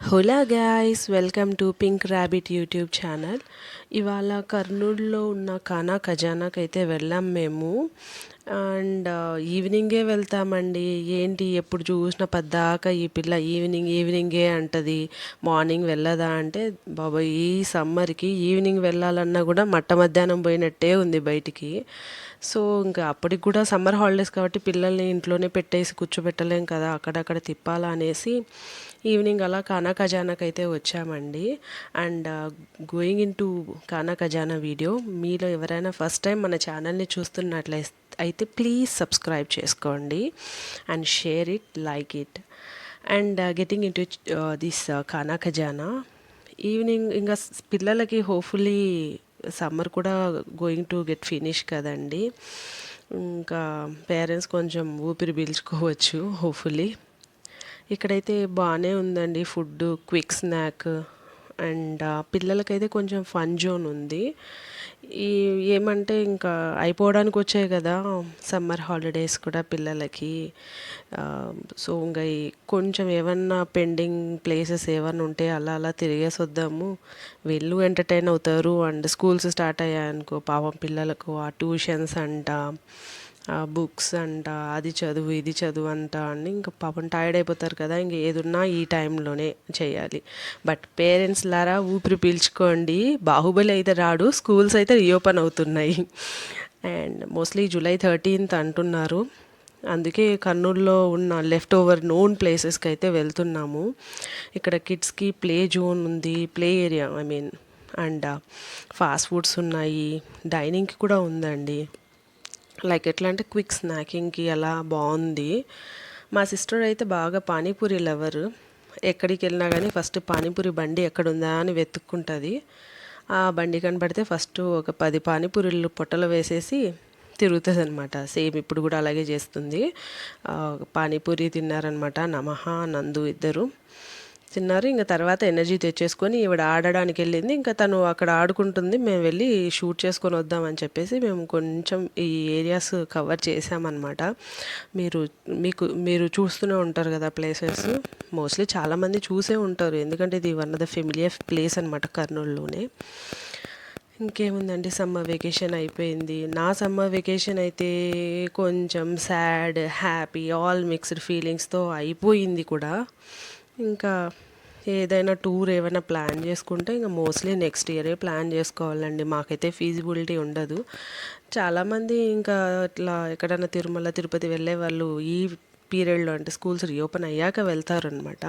Hola guys, welcome to Pink Rabbit YouTube channel. ఇవాళ కర్నూలులో ఉన్న ఖానా ఖజానాకి అయితే వెళ్ళాం మేము. అండ్ ఈవినింగే వెళ్తామండి. ఏంటి ఎప్పుడు చూసిన పద్దాక ఈ పిల్ల ఈవినింగే అంటది, మార్నింగ్ వెళ్ళదా అంటే, బాబాయ్ ఈ సమ్మర్కి ఈవినింగ్ వెళ్ళాలన్నా కూడా మట్ట మధ్యాహ్నం పోయినట్టే ఉంది బయటికి. సో ఇంకా అప్పటికి కూడా సమ్మర్ హాలిడేస్ కాబట్టి పిల్లల్ని ఇంట్లోనే పెట్టేసి కూర్చోబెట్టలేం కదా, అక్కడక్కడ తిప్పాలా అనేసి ఈవినింగ్ అలా ఖానా ఖజానాకి అయితే వచ్చామండి. And going into Khana Khazana video, మీలో ఎవరైనా ఫస్ట్ టైం మన ఛానల్ని చూస్తున్నట్లయితే ప్లీజ్ సబ్స్క్రైబ్ చేసుకోండి and share it, like it. And getting into this Khana Khazana, evening ఇంకా పిల్లలకి హోప్ఫుల్లీ సమ్మర్ కూడా గోయింగ్ టు గెట్ ఫినిష్ కదండి. ఇంకా పేరెంట్స్ కొంచెం ఊపిరి పీల్చుకోవచ్చు హోప్ఫుల్లీ. ఇక్కడైతే బాగానే ఉందండి ఫుడ్, క్విక్ స్నాక్. అండ్ పిల్లలకైతే కొంచెం ఫన్ జోన్ ఉంది. ఈ ఏమంటే ఇంకా అయిపోవడానికి వచ్చాయి కదా సమ్మర్ హాలిడేస్ కూడా పిల్లలకి. సో ఇంకా కొంచెం ఏమన్నా పెండింగ్ ప్లేసెస్ ఏమన్నా ఉంటే అలా అలా తిరిగేసి వద్దాము, వీళ్ళు ఎంటర్టైన్ అవుతారు. అండ్ స్కూల్స్ స్టార్ట్ అయ్యాయనుకో పాపం పిల్లలకు ఆ ట్యూషన్స్ అంట, బుక్స్ అంట, అది చదువు ఇది చదువు అంట అని ఇంకా పాపం టైర్డ్ అయిపోతారు కదా. ఇంక ఏదున్నా ఈ టైంలోనే చేయాలి. బట్ పేరెంట్స్ లారా ఊపిరి పీల్చుకోండి, బాహుబలి అయితే రాడు, స్కూల్స్ అయితే రీఓపెన్ అవుతున్నాయి. అండ్ మోస్ట్లీ జూలై 13th అంటున్నారు. అందుకే కర్నూలులో ఉన్న లెఫ్ట్ ఓవర్ నోన్ ప్లేసెస్కి అయితే వెళ్తున్నాము. ఇక్కడ కిడ్స్కి ప్లే జోన్ ఉంది, play area I mean. And fast foods ఉన్నాయి, డైనింగ్కి కూడా ఉందండి. లైక్ ఎట్లా అంటే క్విక్ స్నాకింగ్కి అలా బాగుంది. మా సిస్టర్ అయితే బాగా పానీపూరి లవర్. ఎక్కడికి వెళ్ళినా కానీ ఫస్ట్ పానీపూరి బండి ఎక్కడుందా అని వెతుక్కుంటుంది. ఆ బండి కనబడితే ఫస్ట్ ఒక 10 పానీపూరీలు పొట్టలో వేసేసి తిరుగుతుంది అనమాట. సేమ్ ఇప్పుడు కూడా అలాగే చేస్తుంది. పానీపూరి తిన్నారనమాట, నమహ నందు ఇద్దరు తిన్నారు. ఇంకా తర్వాత ఎనర్జీ తెచ్చేసుకొని ఈవిడ ఆడడానికి వెళ్ళింది. ఇంకా తను అక్కడ ఆడుకుంటుంది, మేము వెళ్ళి షూట్ చేసుకొని వద్దామని చెప్పేసి మేము కొంచెం ఈ ఏరియాస్ కవర్ చేసామన్నమాట. మీరు చూస్తూనే ఉంటారు కదా ప్లేసెస్, మోస్ట్లీ చాలామంది చూసే ఉంటారు, ఎందుకంటే ఇది one of the familiar place అనమాట కర్నూలులోనే. ఇంకేముందండి, సమ్మర్ వెకేషన్ అయిపోయింది. నా సమ్మర్ వెకేషన్ అయితే కొంచెం సాడ్, హ్యాపీ, ఆల్ మిక్స్డ్ ఫీలింగ్స్తో అయిపోయింది కూడా. ఇంకా ఏదైనా టూర్ ఏమైనా ప్లాన్ చేసుకుంటే ఇంకా మోస్ట్లీ నెక్స్ట్ ఇయరే ప్లాన్ చేసుకోవాలండి. మాకైతే ఫీజిబిలిటీ ఉండదు. చాలామంది ఇంకా ఇట్లా ఎక్కడైనా తిరుమల తిరుపతి వెళ్ళే వాళ్ళు ఈ పీరియడ్లో, అంటే స్కూల్స్ రీఓపెన్ అయ్యాక వెళ్తారనమాట.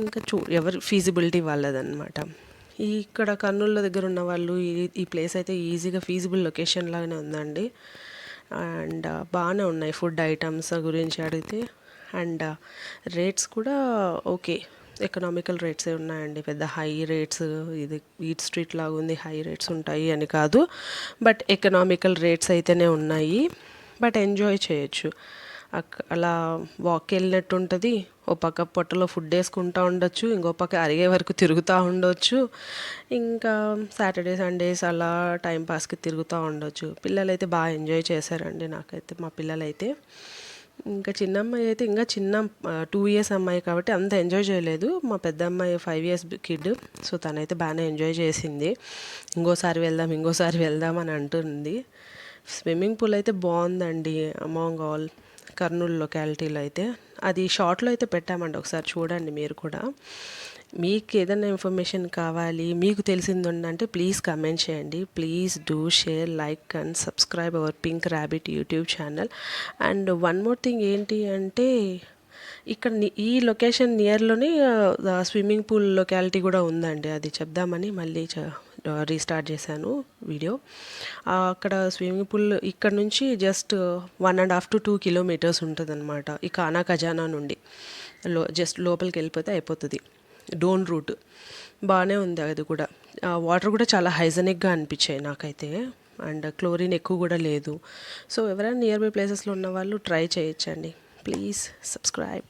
ఇంకా ఎవరు ఫీజిబిలిటీ వాళ్ళదనమాట. ఇక్కడ కర్నూలు దగ్గర ఉన్న వాళ్ళు ఈ ప్లేస్ అయితే ఈజీగా ఫీజిబుల్ లొకేషన్ లాగానే ఉందండి. అండ్ బాగానే ఉన్నాయి ఫుడ్ ఐటమ్స్ గురించి అడిగితే. అండ్ రేట్స్ కూడా ఓకే, ఎకనామికల్ రేట్సే ఉన్నాయండి. పెద్ద హై రేట్స్, ఇది ఈట్ స్ట్రీట్ లాగా ఉంది హై రేట్స్ ఉంటాయి అని కాదు, బట్ ఎకనామికల్ రేట్స్ అయితేనే ఉన్నాయి. బట్ ఎంజాయ్ చేయొచ్చు. అలా వాక్ వెళ్ళినట్టు ఉంటుంది. ఓ పక్క పొట్టలో ఫుడ్ వేసుకుంటూ ఉండొచ్చు, ఇంకో పక్క అరిగే వరకు తిరుగుతూ ఉండొచ్చు. ఇంకా సాటర్డే సండేస్ అలా టైంపాస్కి తిరుగుతూ ఉండొచ్చు. పిల్లలైతే బాగా ఎంజాయ్ చేశారండి. నాకైతే మా పిల్లలైతే, ఇంకా చిన్న అమ్మాయి అయితే ఇంకా చిన్న 2 years అమ్మాయి కాబట్టి అంత ఎంజాయ్ చేయలేదు. మా పెద్ద అమ్మాయి 5 years కిడ్, సో తనైతే బాగానే ఎంజాయ్ చేసింది. ఇంకోసారి వెళ్దాం అని అంటుంది. స్విమ్మింగ్ పూల్ అయితే బాగుందండి అమాంగ్ ఆల్ కర్నూలు లొకాలిటీలో అయితే. అది షార్ట్లో అయితే పెట్టామండి, ఒకసారి చూడండి మీరు కూడా. మీకు ఏదైనా ఇన్ఫర్మేషన్ కావాలి, మీకు తెలిసింది ఉందంటే ప్లీజ్ కమెంట్ చేయండి. Please do share, like and subscribe our pink Rabbit YouTube channel. And one more thing ఏంటి అంటే, ఇక్కడ ఈ లొకేషన్ నియర్లోనే స్విమ్మింగ్ పూల్ లొకాలిటీ కూడా ఉందండి. అది చెప్దామని మళ్ళీ రీస్టార్ట్ చేశాను వీడియో. అక్కడ స్విమ్మింగ్ పూల్ ఇక్కడ నుంచి జస్ట్ 1.5 to 2 kilometers ఉంటుంది అనమాట. ఈ ఖానా ఖజానా నుండి జస్ట్ లోపలికి వెళ్ళిపోతే అయిపోతుంది. డోన్ రూట్ బాగానే ఉంది అది కూడా. వాటర్ కూడా చాలా హైజెనిక్గా అనిపించాయి నాకైతే. అండ్ క్లోరిన్ ఎక్కువ కూడా లేదు. సో ఎవరైనా నియర్ బై ప్లేసెస్లో ఉన్న వాళ్ళు ట్రై చేయొచ్చండి. Please subscribe.